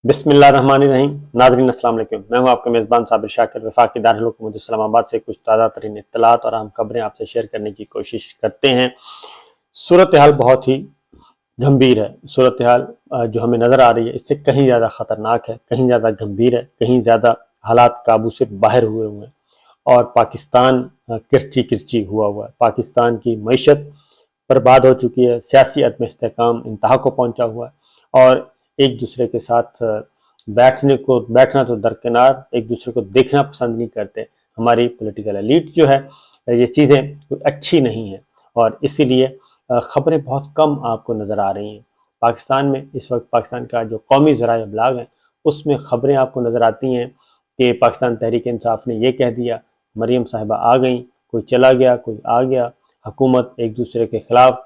بسم اللہ الرحمن الرحیم۔ ناظرین السلام علیکم، میں ہوں آپ کا میزبان صابر شاکر۔ وفاقی دارالحکومت اسلام آباد سے کچھ تازہ ترین اطلاعات اور اہم خبریں آپ سے شیئر کرنے کی کوشش کرتے ہیں۔ صورتحال بہت ہی گمبھیر ہے۔ صورتحال جو ہمیں نظر آ رہی ہے اس سے کہیں زیادہ خطرناک ہے، کہیں زیادہ گمبھیر ہے، کہیں زیادہ حالات قابو سے باہر ہوئے ہیں اور پاکستان کرچی کرچی ہوا ہے۔ پاکستان کی معیشت برباد ہو چکی ہے، سیاسی عدم استحکام انتہا کو پہنچا ہوا ہے اور ایک دوسرے کے ساتھ بیٹھنا تو درکنار، ایک دوسرے کو دیکھنا پسند نہیں کرتے۔ ہماری پولیٹیکل ایلیٹ جو ہے یہ چیزیں اچھی نہیں ہیں اور اسی لیے خبریں بہت کم آپ کو نظر آ رہی ہیں۔ پاکستان میں اس وقت پاکستان کا جو قومی ذرائع ابلاغ ہیں اس میں خبریں آپ کو نظر آتی ہیں کہ پاکستان تحریک انصاف نے یہ کہہ دیا، مریم صاحبہ آ گئیں، کوئی چلا گیا کوئی آ گیا، حکومت ایک دوسرے کے خلاف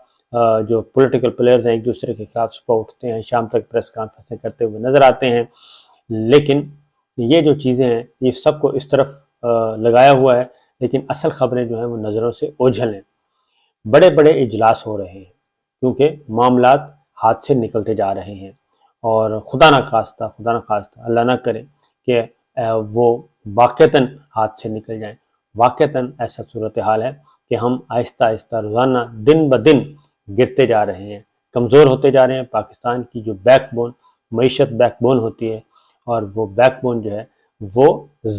جو پولیٹیکل پلیئرز ہیں ایک دوسرے کے خلاف صبح اٹھتے ہیں، شام تک پریس کانفرنسیں کرتے ہوئے نظر آتے ہیں۔ لیکن یہ جو چیزیں ہیں یہ سب کو اس طرف لگایا ہوا ہے، لیکن اصل خبریں جو ہیں وہ نظروں سے اوجھل ہیں۔ بڑے بڑے اجلاس ہو رہے ہیں کیونکہ معاملات ہاتھ سے نکلتے جا رہے ہیں اور خدا نخواستہ اللہ نہ کرے کہ وہ واقعتاً ہاتھ سے نکل جائیں۔ واقعتاً ایسا صورتحال ہے کہ ہم آہستہ آہستہ روزانہ دن بدن گرتے جا رہے ہیں، کمزور ہوتے جا رہے ہیں۔ پاکستان کی جو بیک بون معیشت بیک بون ہوتی ہے اور وہ بیک بون جو ہے وہ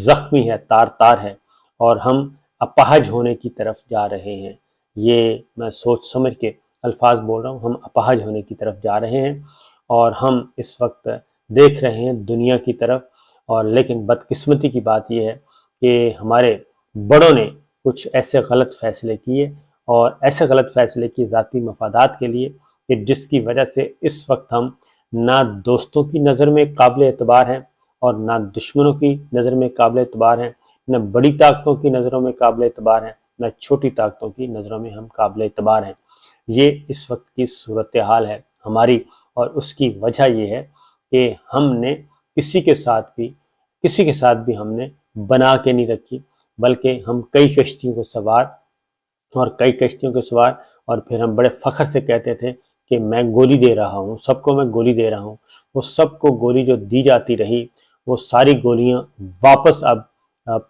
زخمی ہے، تار تار ہے اور ہم اپاہج ہونے کی طرف جا رہے ہیں۔ یہ میں سوچ سمجھ کے الفاظ بول رہا ہوں، ہم اپاہج ہونے کی طرف جا رہے ہیں اور ہم اس وقت دیکھ رہے ہیں دنیا کی طرف۔ اور لیکن بدقسمتی کی بات یہ ہے کہ ہمارے بڑوں نے کچھ ایسے غلط فیصلے کیے اور ایسے غلط فیصلے کیے ذاتی مفادات کے لیے کہ جس کی وجہ سے اس وقت ہم نہ دوستوں کی نظر میں قابل اعتبار ہیں اور نہ دشمنوں کی نظر میں قابل اعتبار ہیں، نہ بڑی طاقتوں کی نظروں میں قابل اعتبار ہیں، نہ چھوٹی طاقتوں کی نظروں میں ہم قابل اعتبار ہیں۔ یہ اس وقت کی صورتحال ہے ہماری اور اس کی وجہ یہ ہے کہ ہم نے کسی کے ساتھ بھی ہم نے بنا کے نہیں رکھی، بلکہ ہم کئی کشتیوں کو سوار اور پھر ہم بڑے فخر سے کہتے تھے کہ میں گولی دے رہا ہوں، سب کو میں گولی دے رہا ہوں۔ وہ سب کو گولی جو دی جاتی رہی وہ ساری گولیاں واپس اب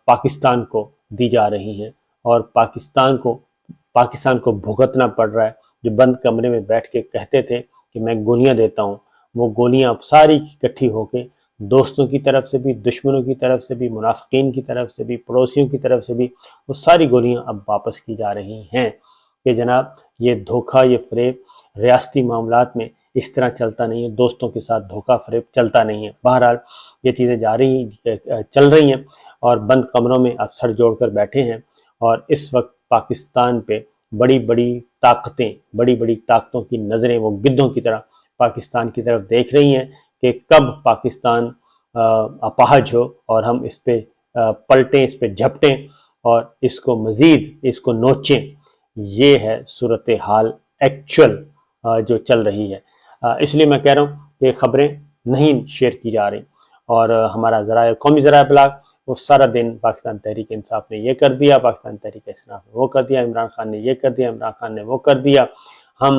پاکستان کو دی جا رہی ہیں اور پاکستان کو بھگتنا پڑ رہا ہے۔ جو بند کمرے میں بیٹھ کے کہتے تھے کہ میں گولیاں دیتا ہوں، وہ گولیاں اب ساری اکٹھی ہو کے دوستوں کی طرف سے بھی، دشمنوں کی طرف سے بھی، منافقین کی طرف سے بھی، پڑوسیوں کی طرف سے بھی، وہ ساری گولیاں اب واپس کی جا رہی ہیں کہ جناب یہ دھوکہ، یہ فریب ریاستی معاملات میں اس طرح چلتا نہیں ہے، دوستوں کے ساتھ دھوکہ فریب چلتا نہیں ہے۔ بہرحال یہ چیزیں چل رہی ہیں اور بند کمروں میں اب سر جوڑ کر بیٹھے ہیں اور اس وقت پاکستان پہ بڑی بڑی طاقتوں کی نظریں وہ گدھوں کی طرح پاکستان کی طرف دیکھ رہی ہیں کہ کب پاکستان اپاہج ہو اور ہم اس پہ پلٹیں، اس پہ جھپٹیں اور اس کو نوچیں۔ یہ ہے صورتحال ایکچول جو چل رہی ہے۔ اس لیے میں کہہ رہا ہوں کہ خبریں نہیں شیئر کی جا رہی اور ہمارا قومی ذرائع ابلاغ وہ سارا دن پاکستان تحریک انصاف نے یہ کر دیا، پاکستان تحریک انصاف نے وہ کر دیا، عمران خان نے یہ کر دیا، عمران خان نے وہ کر دیا۔ ہم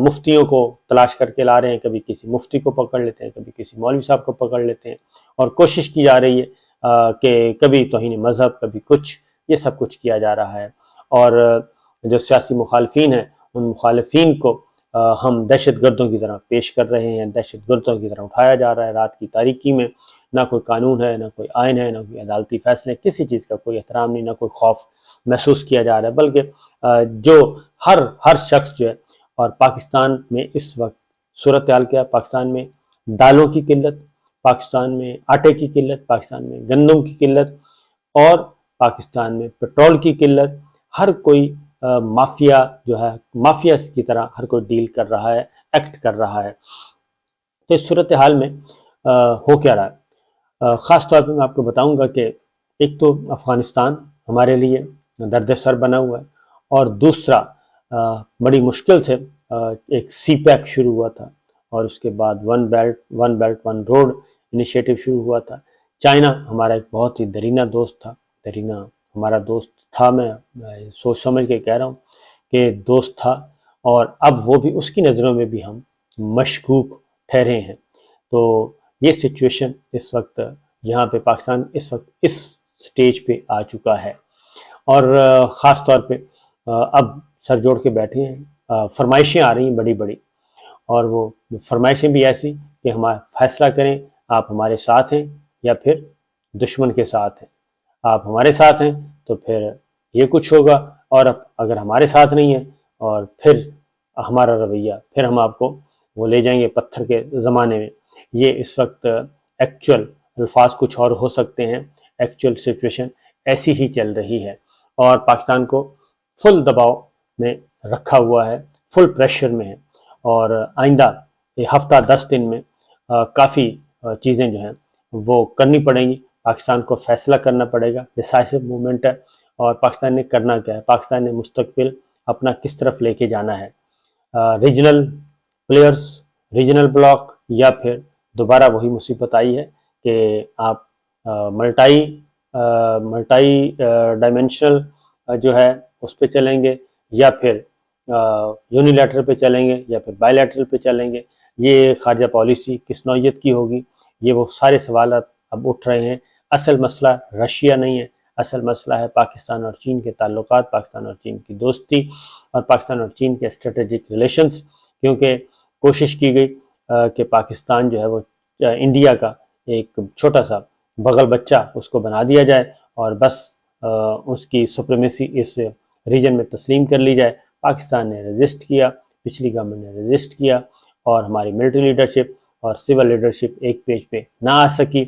مفتیوں کو تلاش کر کے لا رہے ہیں، کبھی کسی مفتی کو پکڑ لیتے ہیں، کبھی کسی مولوی صاحب کو پکڑ لیتے ہیں اور کوشش کی جا رہی ہے کہ کبھی توہین مذہب، کبھی کچھ، یہ سب کچھ کیا جا رہا ہے اور جو سیاسی مخالفین ہیں ان مخالفین کو ہم دہشت گردوں کی طرح پیش کر رہے ہیں، دہشت گردوں کی طرح اٹھایا جا رہا ہے۔ رات کی تاریکی میں نہ کوئی قانون ہے، نہ کوئی آئین ہے، نہ کوئی عدالتی فیصلے، کسی چیز کا کوئی احترام نہیں، نہ کوئی خوف محسوس کیا جا رہا ہے، بلکہ جو ہر شخص جو ہے، اور پاکستان میں اس وقت صورتحال کیا، پاکستان میں دالوں کی قلت، پاکستان میں آٹے کی قلت، پاکستان میں گندم کی قلت اور پاکستان میں پٹرول کی قلت۔ ہر کوئی مافیا جو ہے، مافیا کی طرح ہر کوئی ڈیل کر رہا ہے، ایکٹ کر رہا ہے۔ تو اس صورتحال میں ہو کیا رہا ہے؟ خاص طور پہ میں آپ کو بتاؤں گا کہ ایک تو افغانستان ہمارے لیے درد سر بنا ہوا ہے اور دوسرا بڑی مشکل سے ایک سی پیک شروع ہوا تھا اور اس کے بعد one belt one road initiative شروع ہوا تھا۔ چائنا ہمارا ایک بہت ہی درینہ دوست تھا، ہمارا دوست تھا، میں سوچ سمجھ کے کہہ رہا ہوں کہ دوست تھا اور اب وہ بھی اس کی نظروں میں بھی ہم مشکوک ٹھہرے ہیں۔ تو یہ سچویشن اس وقت یہاں پہ پاکستان اس وقت اس سٹیج پہ آ چکا ہے، اور خاص طور پہ اب سر جوڑ کے بیٹھے ہیں، فرمائشیں آ رہی ہیں بڑی بڑی، اور وہ فرمائشیں بھی ایسی کہ ہمارا فیصلہ کریں، آپ ہمارے ساتھ ہیں یا پھر دشمن کے ساتھ ہیں۔ آپ ہمارے ساتھ ہیں تو پھر یہ کچھ ہوگا، اور اگر ہمارے ساتھ نہیں ہے اور پھر ہمارا رویہ، پھر ہم آپ کو وہ لے جائیں گے پتھر کے زمانے میں۔ یہ اس وقت ایکچول الفاظ کچھ اور ہو سکتے ہیں، ایکچول سچویشن ایسی ہی چل رہی ہے، اور پاکستان کو فل دباؤ میں رکھا ہوا ہے، فل پریشر میں ہے، اور آئندہ ہفتہ 10 دن میں کافی چیزیں جو ہیں وہ کرنی پڑیں گی۔ پاکستان کو فیصلہ کرنا پڑے گا، ڈیسائسو موومنٹ ہے، اور پاکستان نے کرنا کیا ہے، پاکستان نے مستقبل اپنا کس طرف لے کے جانا ہے، ریجنل پلیئرز، ریجنل بلاک، یا پھر دوبارہ وہی مصیبت آئی ہے کہ آپ ملٹائی ڈائمینشنل جو ہے اس پہ چلیں گے، یا پھر یونیلیٹرل پہ چلیں گے، یا پھر بائی لیٹرل پہ چلیں گے، یہ خارجہ پالیسی کس نوعیت کی ہوگی، یہ وہ سارے سوالات اب اٹھ رہے ہیں۔ اصل مسئلہ رشیا نہیں ہے، اصل مسئلہ ہے پاکستان اور چین کے تعلقات، پاکستان اور چین کی دوستی، اور پاکستان اور چین کے اسٹریٹجک ریلیشنز، کیونکہ کوشش کی گئی کہ پاکستان جو ہے وہ انڈیا کا ایک چھوٹا سا بغل بچہ اس کو بنا دیا جائے، اور بس اس کی سپریمیسی اس ریجن میں تسلیم کر لی جائے۔ پاکستان نے ریزسٹ کیا، پچھلی گورنمنٹ نے ریزسٹ کیا، اور ہماری ملٹری لیڈرشپ اور سول لیڈرشپ ایک پیج پہ نہ آ سکی،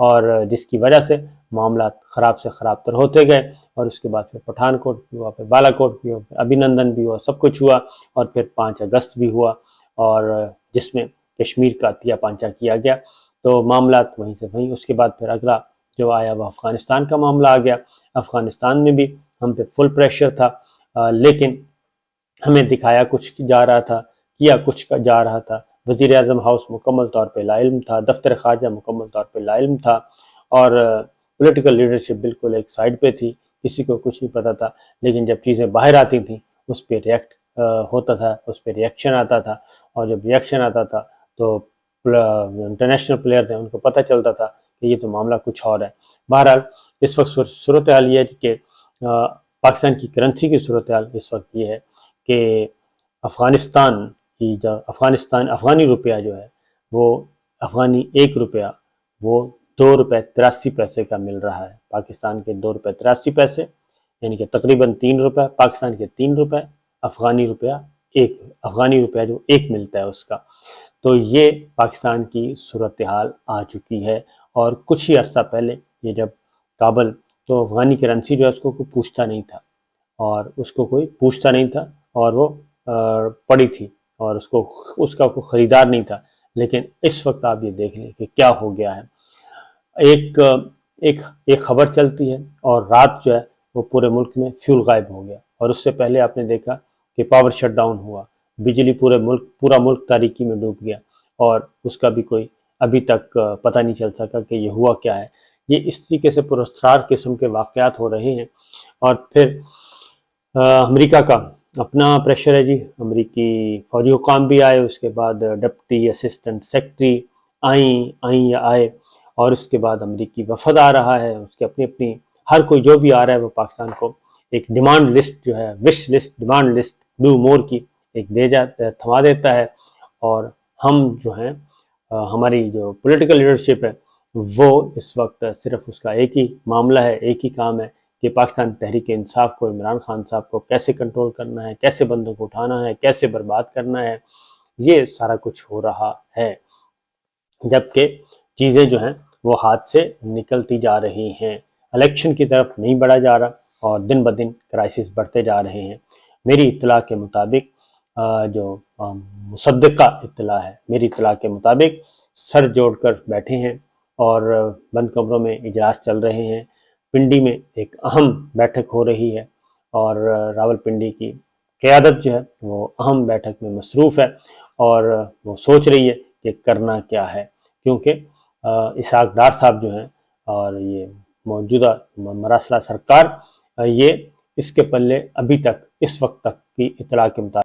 اور جس کی وجہ سے معاملات خراب سے خراب تر ہوتے گئے، اور اس کے بعد پھر پٹھان کوٹ بھی ہوا، پھر بالا کوٹ بھی ہوا، پھر ابھینندن بھی ہوا، سب کچھ ہوا، اور پھر 5 اگست بھی ہوا، اور جس میں کشمیر کا عطیہ پانچہ کیا گیا۔ تو معاملات وہیں سے وہیں، اس کے بعد پھر اگلا جو آیا وہ افغانستان کا معاملہ آ گیا۔ افغانستان میں بھی ہم پہ فل پریشر تھا، لیکن ہمیں دکھایا کچھ جا رہا تھا، کیا کچھ جا رہا تھا۔ وزیر اعظم ہاؤس مکمل طور پہ لا علم تھا، دفتر خارجہ مکمل طور پہ لا علم تھا، اور پولیٹیکل لیڈرشپ بالکل ایک سائڈ پہ تھی، کسی کو کچھ نہیں پتہ تھا۔ لیکن جب چیزیں باہر آتی تھیں اس پہ ریئیکٹ ہوتا تھا، اس پہ ریئیکشن آتا تھا، اور جب ریئیکشن آتا تھا تو انٹرنیشنل پلیئر تھے، ان کو پتہ چلتا تھا کہ یہ تو معاملہ کچھ اور ہے۔ بہرحال اس وقت صورتحال یہ ہے کہ پاکستان کی کرنسی کی صورتحال اس وقت یہ ہے کہ افغانستان کی جو افغانی روپیہ جو ہے وہ افغانی 1 روپیہ وہ 2 روپے 83 پیسے کا مل رہا ہے۔ پاکستان کے 2 روپے 83 پیسے، یعنی کہ تقریباً 3 روپے، پاکستان کے 3 روپے، افغانی روپیہ جو 1 ملتا ہے اس کا۔ تو یہ پاکستان کی صورتحال آ چکی ہے، اور کچھ ہی عرصہ پہلے یہ جب کابل، تو افغانی کرنسی جو ہے اس کو کوئی پوچھتا نہیں تھا، اور وہ پڑی تھی، اور اس کا کوئی خریدار نہیں تھا۔ لیکن اس وقت آپ یہ دیکھ لیں کہ کیا ہو گیا ہے۔ ایک خبر چلتی ہے، اور رات جو ہے وہ پورے ملک میں فیول غائب ہو گیا، اور اس سے پہلے آپ نے دیکھا کہ پاور شٹ ڈاؤن ہوا، بجلی پورا ملک تاریکی میں ڈوب گیا، اور اس کا بھی کوئی ابھی تک پتہ نہیں چل سکا کہ یہ ہوا کیا ہے۔ یہ اس طریقے سے پراسرار قسم کے واقعات ہو رہے ہیں۔ اور پھر امریکہ کا اپنا پریشر ہے جی، امریکی فوجی حکام بھی آئے، اس کے بعد ڈپٹی اسسٹنٹ سیکرٹری آئے، اور اس کے بعد امریکی وفد آ رہا ہے، اس کے اپنی ہر کوئی جو بھی آ رہا ہے وہ پاکستان کو ایک ڈیمانڈ لسٹ جو ہے، wish list, demand list, do more کی ایک تھما دیتا ہے۔ اور ہم جو ہیں ہماری جو پولیٹیکل لیڈرشپ ہے وہ اس وقت صرف اس کا ایک ہی معاملہ ہے، ایک ہی کام ہے کہ پاکستان تحریک انصاف کو، عمران خان صاحب کو کیسے کنٹرول کرنا ہے، کیسے بندوں کو اٹھانا ہے، کیسے برباد کرنا ہے، یہ سارا کچھ ہو رہا ہے، جبکہ چیزیں جو ہیں وہ ہاتھ سے نکلتی جا رہی ہیں، الیکشن کی طرف نہیں بڑھا جا رہا، اور دن بدن کرائسس بڑھتے جا رہے ہیں۔ میری اطلاع کے مطابق جو مصدقہ اطلاع ہے، میری اطلاع کے مطابق سر جوڑ کر بیٹھے ہیں، اور بند کمروں میں اجلاس چل رہے ہیں۔ پنڈی میں ایک اہم بیٹھک ہو رہی ہے، اور راول پنڈی کی قیادت جو ہے وہ اہم بیٹھک میں مصروف ہے، اور وہ سوچ رہی ہے کہ کرنا کیا ہے، کیونکہ اسحاق ڈار صاحب جو ہیں اور یہ موجودہ مراسلہ سرکار، یہ اس کے پلے ابھی تک اس وقت تک کی اطلاع کے مطابق